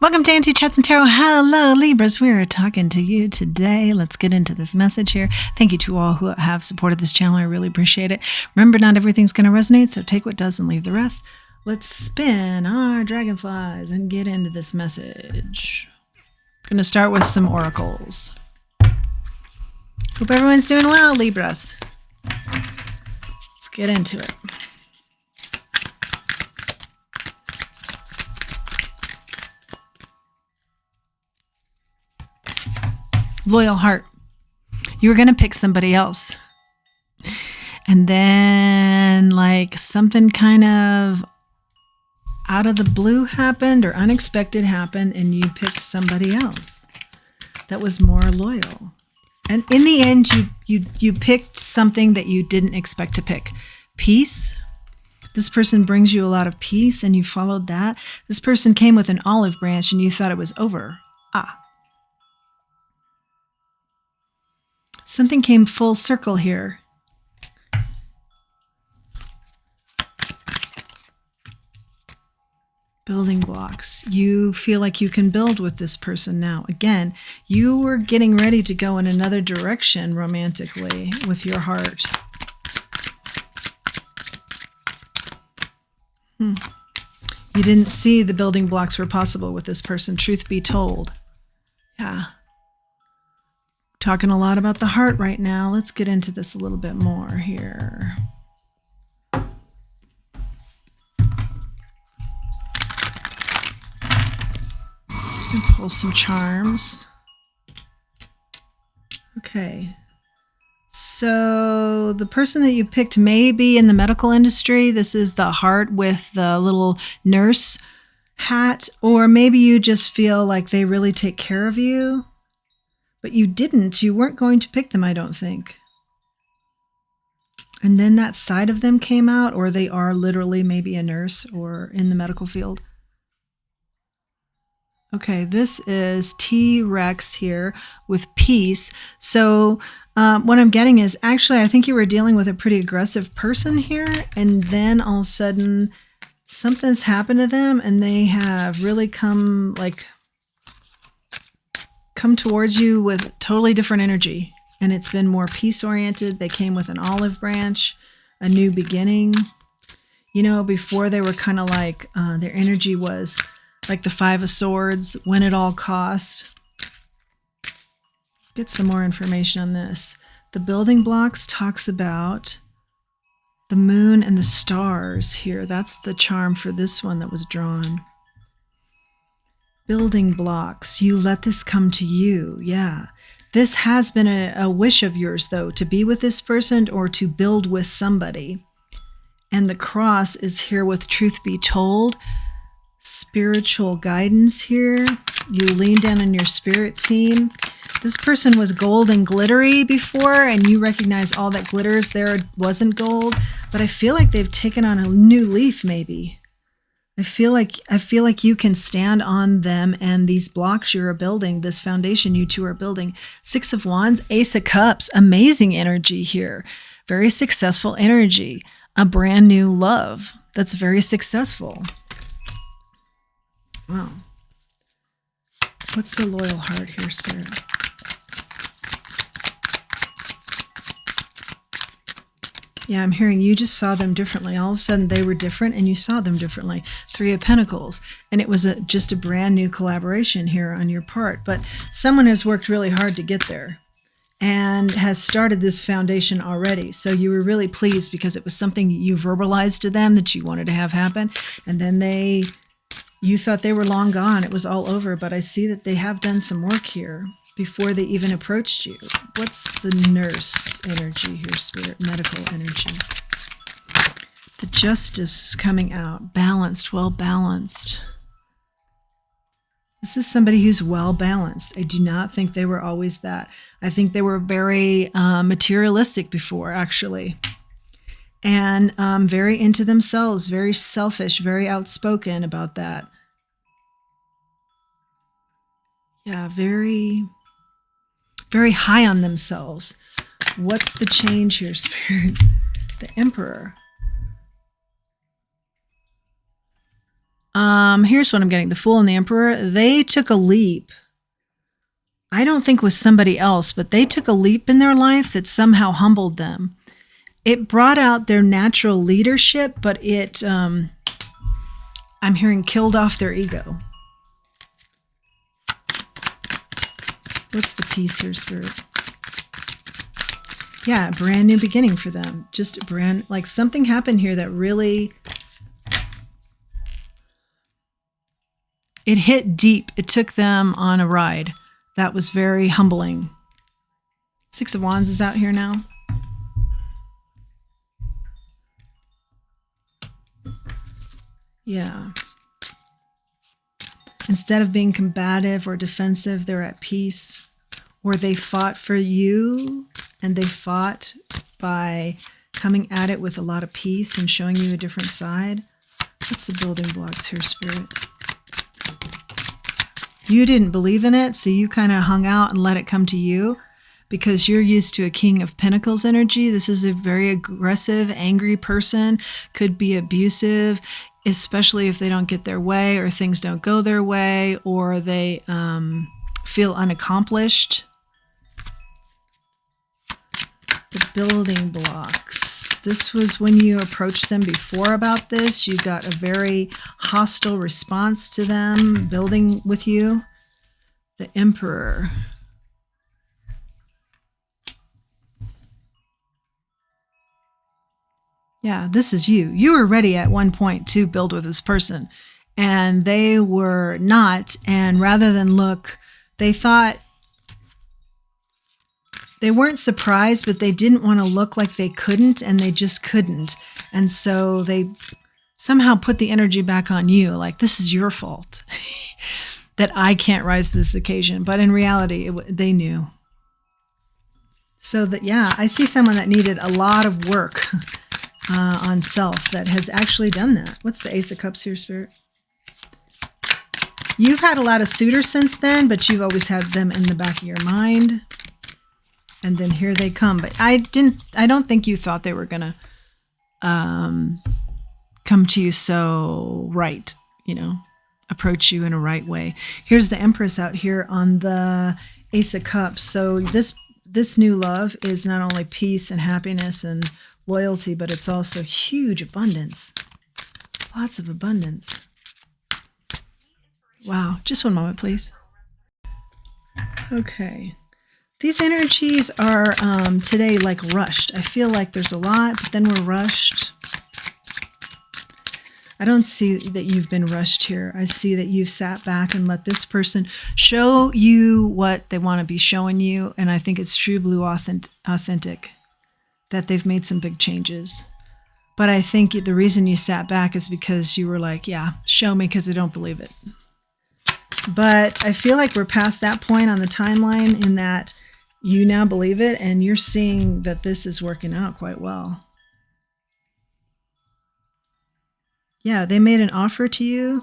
Welcome to Auntie Chats and Tarot. Hello, Libras. We're talking to you today. Let's get into this message here. Thank you to all who have supported this channel. I really appreciate it. Remember, not everything's going to resonate, so take what does and leave the rest. Let's spin our dragonflies and get into this message. I'm going to start with some oracles. Hope everyone's doing well, Libras. Let's get into it. Loyal heart. You were going to pick somebody else. And then like something kind of out of the blue happened or unexpected happened and you picked somebody else that was more loyal. And in the end, you picked something that you didn't expect to pick. Peace. This person brings you a lot of peace and you followed that. This person came with an olive branch and you thought it was over. Something came full circle here. Building blocks. You feel like you can build with this person now. Again, you were getting ready to go in another direction romantically with your heart. You didn't see the building blocks were possible with this person, truth be told. Yeah. Talking a lot about the heart right now. Let's get into this a little bit more here. Pull some charms. Okay. So the person that you picked may be in the medical industry. This is the heart with the little nurse hat. Or maybe you just feel like they really take care of you. But you didn't. You weren't going to pick them, I don't think. And then that side of them came out, or they are literally maybe a nurse or in the medical field. Okay, this is T-Rex here with peace. So what I'm getting is actually I think you were dealing with a pretty aggressive person here, and then all of a sudden something's happened to them and they have really come towards you with totally different energy, and it's been more peace oriented. They came with an olive branch, a new beginning. You know, before they were kind of like their energy was like the Five of Swords, win at all cost. Get some more information on this. The building blocks talks about the moon and the stars here. That's the charm for this one that was drawn. Building blocks. You let this come to you. Yeah. This has been a wish of yours, though, to be with this person or to build with somebody. And the cross is here with truth be told. Spiritual guidance here. You leaned in on your spirit team. This person was gold and glittery before, and you recognize all that glitters there wasn't gold. But I feel like they've taken on a new leaf, maybe. I feel like you can stand on them and these blocks you're building, this foundation you two are building. Six of Wands, Ace of Cups, amazing energy here. Very successful energy. A brand new love that's very successful. Wow. What's the loyal heart here, Spirit? Yeah, I'm hearing you just saw them differently. All of a sudden they were different and you saw them differently. Three of Pentacles. And it was just a brand new collaboration here on your part. But someone has worked really hard to get there and has started this foundation already. So you were really pleased because it was something you verbalized to them that you wanted to have happen. And then you thought they were long gone. It was all over. But I see that they have done some work here before they even approached you. What's the nurse energy here, Spirit? Medical energy. The justice is coming out. Balanced, well balanced. This is somebody who's well balanced. I do not think they were always that. I think they were very materialistic before, actually. And very into themselves, very selfish, very outspoken about that. Yeah, very high on themselves. What's the change here, Spirit? The Emperor. Here's what I'm getting. The Fool and the Emperor, they took a leap. I don't think with somebody else, but they took a leap in their life that somehow humbled them. It brought out their natural leadership, but it, I'm hearing, killed off their ego. What's the peace here, Spirit? Yeah, a brand new beginning for them. Just a brand, like something happened here that really, it hit deep. It took them on a ride. That was very humbling. Six of Wands is out here now. Yeah. Instead of being combative or defensive, they're at peace. Or they fought for you, and they fought by coming at it with a lot of peace and showing you a different side. What's the building blocks here, Spirit? You didn't believe in it, so you kind of hung out and let it come to you because you're used to a King of Pentacles energy. This is a very aggressive, angry person, could be abusive, especially if they don't get their way or things don't go their way or they feel unaccomplished. The building blocks. This was when you approached them before about this. You got a very hostile response to them building with you. The Emperor. Yeah, this is you. You were ready at one point to build with this person, and they were not. And rather than look, they thought, they weren't surprised, but they didn't want to look like they couldn't, and they just couldn't. And so they somehow put the energy back on you, like, this is your fault that I can't rise to this occasion. But in reality, they knew. So that, yeah, I see someone that needed a lot of work on self that has actually done that. What's the Ace of Cups here, Spirit? You've had a lot of suitors since then, but you've always had them in the back of your mind. And then here they come. But I don't think you thought they were going to come to you so right, approach you in a right way. Here's the Empress out here on the Ace of Cups. So this new love is not only peace and happiness and loyalty, but it's also huge abundance. Lots of abundance. Wow. Just one moment, please. Okay. These energies are today like rushed. I feel like there's a lot, but then we're rushed. I don't see that you've been rushed here. I see that you've sat back and let this person show you what they want to be showing you. And I think it's true blue authentic, that they've made some big changes. But I think the reason you sat back is because you were like, yeah, show me, because I don't believe it. But I feel like we're past that point on the timeline in that you now believe it, and you're seeing that this is working out quite well. Yeah, they made an offer to you,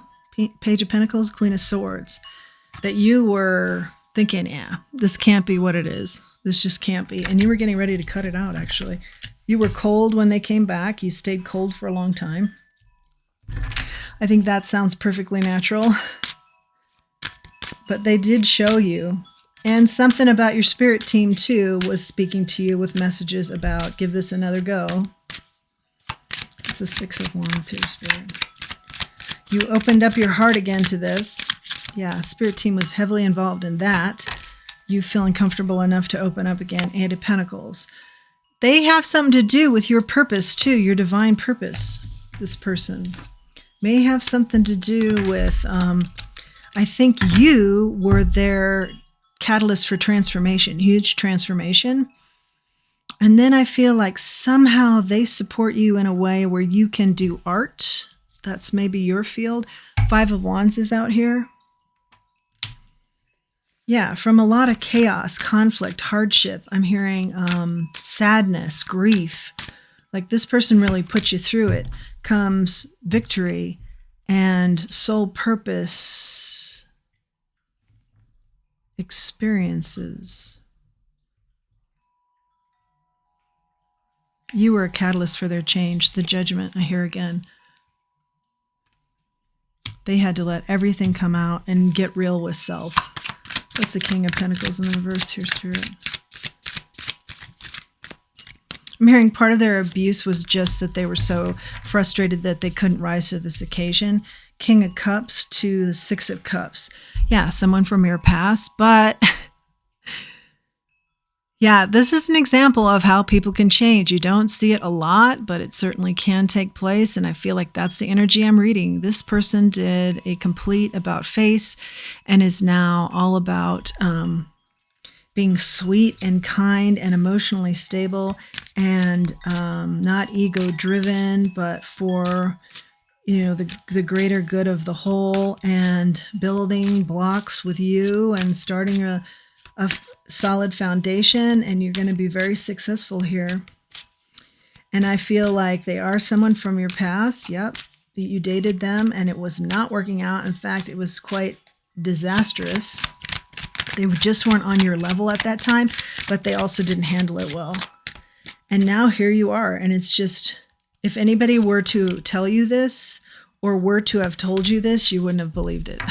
Page of Pentacles, Queen of Swords, that you were thinking, yeah, this can't be what it is. This just can't be. And you were getting ready to cut it out, actually. You were cold when they came back. You stayed cold for a long time. I think that sounds perfectly natural. But they did show you. And something about your spirit team, too, was speaking to you with messages about give this another go. It's a Six of Wands here, Spirit. You opened up your heart again to this. Yeah, spirit team was heavily involved in that. You feeling comfortable enough to open up again. Eight of Pentacles. They have something to do with your purpose, too, your divine purpose, this person. May have something to do with, I think you were their catalyst for transformation, huge transformation. And then I feel like somehow they support you in a way where you can do art. That's maybe your field. Five of Wands is out here. Yeah, from a lot of chaos, conflict, hardship, I'm hearing sadness, grief. Like this person really put you through it, comes victory and soul purpose experiences. You were a catalyst for their change. The Judgment, I hear again. They had to let everything come out and get real with self. That's the King of Pentacles in the reverse here, Spirit. I'm hearing part of their abuse was just that they were so frustrated that they couldn't rise to this occasion. King of Cups to the Six of Cups. Yeah, someone from your past, but yeah, this is an example of how people can change. You don't see it a lot, but it certainly can take place. And I feel like that's the energy I'm reading. This person did a complete about face and is now all about being sweet and kind and emotionally stable and not ego driven, but for the greater good of the whole, and building blocks with you and starting a solid foundation, and you're going to be very successful here. And I feel like they are someone from your past. Yep. You dated them and it was not working out. In fact, it was quite disastrous. They just weren't on your level at that time, but they also didn't handle it well. And now here you are. And it's just, if anybody were to tell you this or were to have told you this, you wouldn't have believed it.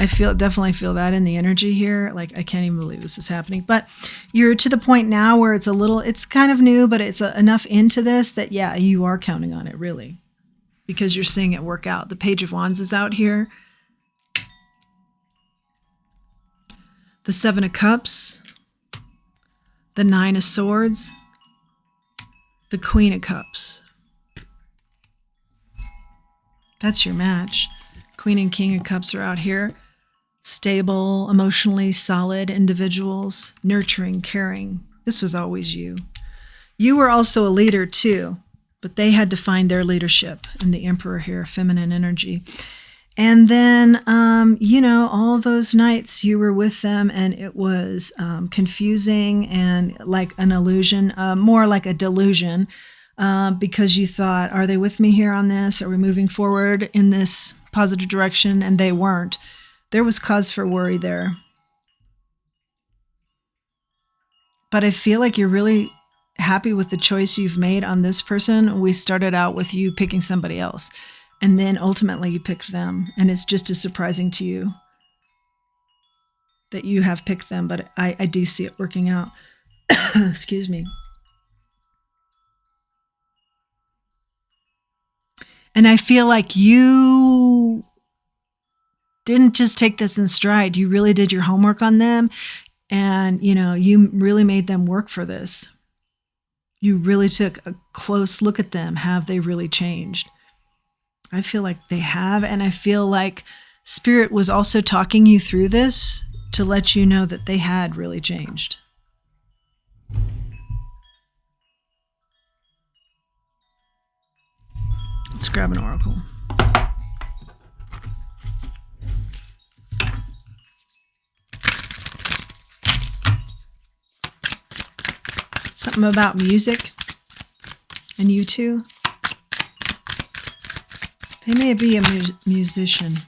I definitely feel that in the energy here. Like, I can't even believe this is happening. But you're to the point now where it's kind of new, but it's enough into this that, yeah, you are counting on it, really. Because you're seeing it work out. The Page of Wands is out here. The Seven of Cups. The Nine of Swords. The Queen of Cups. That's your match. Queen and King of Cups are out here. Stable, emotionally solid individuals, nurturing, caring. This was always you. You were also a leader too, but they had to find their leadership. And the Emperor here, feminine energy. And then, all those nights you were with them and it was confusing and like an illusion, more like a delusion, because you thought, are they with me here on this? Are we moving forward in this positive direction? And they weren't. There was cause for worry there. But I feel like you're really happy with the choice you've made on this person. We started out with you picking somebody else, and then ultimately you picked them. And it's just as surprising to you that you have picked them, but I do see it working out. Excuse me. And I feel like you didn't just take this in stride. You really did your homework on them. And, you really made them work for this. You really took a close look at them. Have they really changed? I feel like they have. And I feel like Spirit was also talking you through this to let you know that they had really changed. Let's grab an oracle. Something about music and you two. They may be a musician,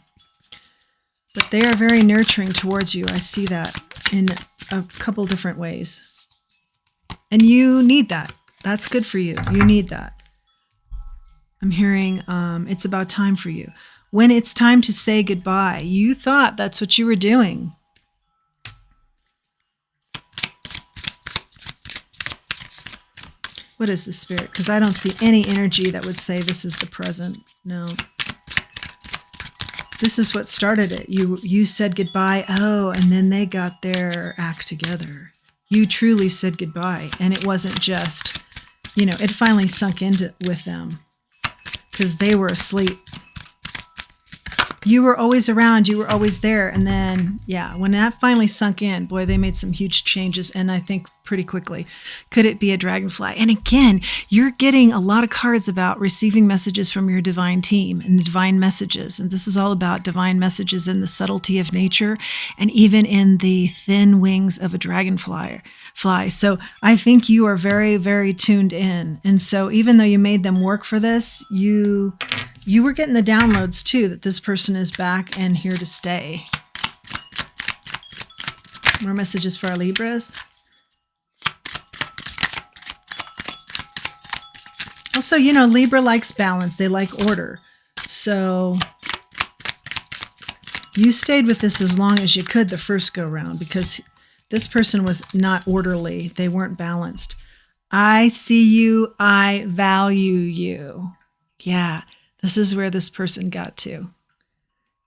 but they are very nurturing towards you. I see that in a couple different ways. And you need that. That's good for you. You need that. I'm hearing it's about time for you. When it's time to say goodbye, you thought that's what you were doing. What is the Spirit? Because I don't see any energy that would say this is the present. No. This is what started it. You said goodbye. Oh, and then they got their act together. You truly said goodbye. And it wasn't just, it finally sunk into with them because they were asleep. You were always around. You were always there. And then, when that finally sunk in, boy, they made some huge changes. And I think pretty quickly. Could it be a dragonfly? And again, you're getting a lot of cards about receiving messages from your divine team and divine messages. And this is all about divine messages in the subtlety of nature and even in the thin wings of a dragonfly. So I think you are very, very tuned in. And so even though you made them work for this, you were getting the downloads too, that this person is back and here to stay. More messages for our Libras. Also, Libra likes balance. They like order. So you stayed with this as long as you could the first go round because this person was not orderly. They weren't balanced. I see you. I value you. Yeah, this is where this person got to.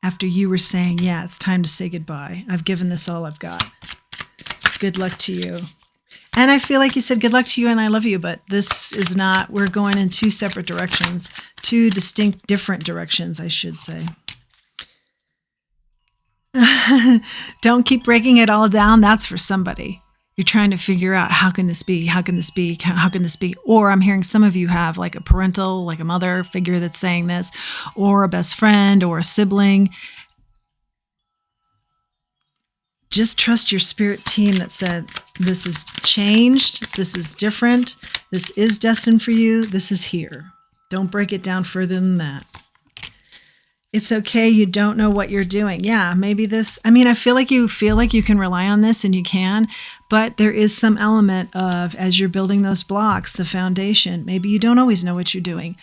After you were saying, yeah, it's time to say goodbye. I've given this all I've got. Good luck to you. And I feel like you said good luck to you and I love you, but this is not, we're going in two separate directions, two distinct, different directions, I should say. Don't keep breaking it all down. That's for somebody. You're trying to figure out, how can this be? How can this be? How can this be? Or I'm hearing some of you have like a parental, like a mother figure that's saying this, or a best friend or a sibling. Just trust your spirit team that said, this is changed. This is different. This is destined for you. This is here. Don't break it down further than that. It's okay. You don't know what you're doing. Yeah, maybe this, I feel like you can rely on this and you can, but there is some element of, as you're building those blocks, the foundation, maybe you don't always know what you're doing.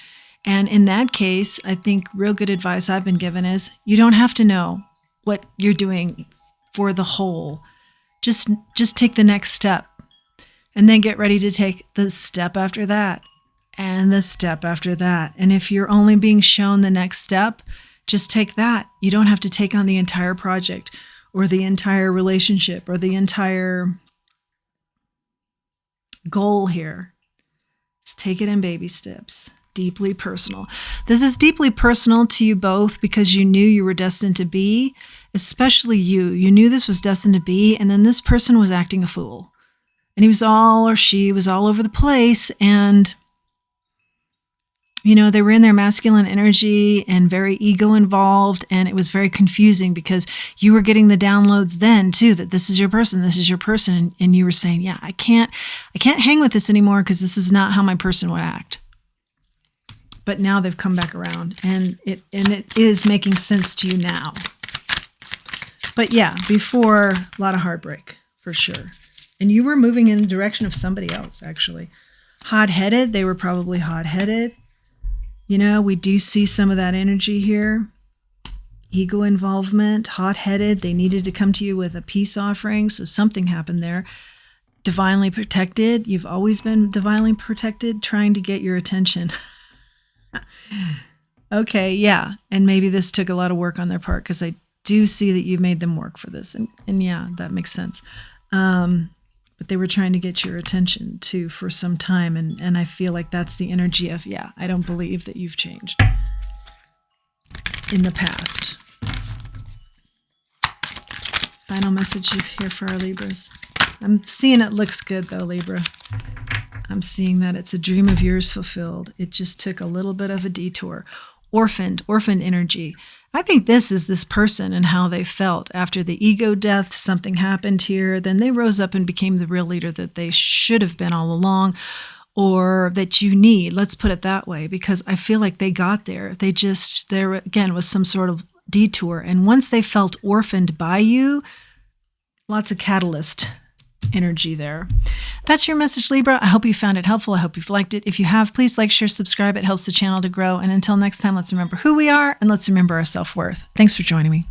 And in that case, I think real good advice I've been given is you don't have to know what you're doing for the whole. Just take the next step and then get ready to take the step after that and the step after that. And if you're only being shown the next step, just take that. You don't have to take on the entire project or the entire relationship or the entire goal here. Just take it in baby steps. Deeply personal. This is deeply personal to you both because you knew you were destined to be, especially you. You knew this was destined to be, and then this person was acting a fool. And he was all, or she was all over the place, and they were in their masculine energy and very ego involved, and it was very confusing because you were getting the downloads then too, that this is your person, and you were saying, yeah, I can't hang with this anymore because this is not how my person would act. But now they've come back around, and it is making sense to you now. But yeah, before, a lot of heartbreak, for sure. And you were moving in the direction of somebody else, actually. Hot-headed, they were probably hot-headed. We do see some of that energy here. Ego involvement, hot-headed. They needed to come to you with a peace offering, so something happened there. Divinely protected. You've always been divinely protected, trying to get your attention. Okay, yeah. And maybe this took a lot of work on their part because I do see that you made them work for this. And yeah, that makes sense. But they were trying to get your attention too for some time. And I feel like that's the energy of, yeah, I don't believe that you've changed in the past. Final message here for our Libras. I'm seeing it looks good though, Libra. I'm seeing that it's a dream of yours fulfilled. It just took a little bit of a detour. Orphaned energy. I think this is this person and how they felt after the ego death. Something happened here. Then they rose up and became the real leader that they should have been all along, or that you need. Let's put it that way, because I feel like they got there. There again was some sort of detour. And once they felt orphaned by you, lots of catalyst energy there. That's your message, Libra. I hope you found it helpful. I hope you've liked it. If you have, please like, share, subscribe. It helps the channel to grow. And until next time, let's remember who we are and let's remember our self-worth. Thanks for joining me.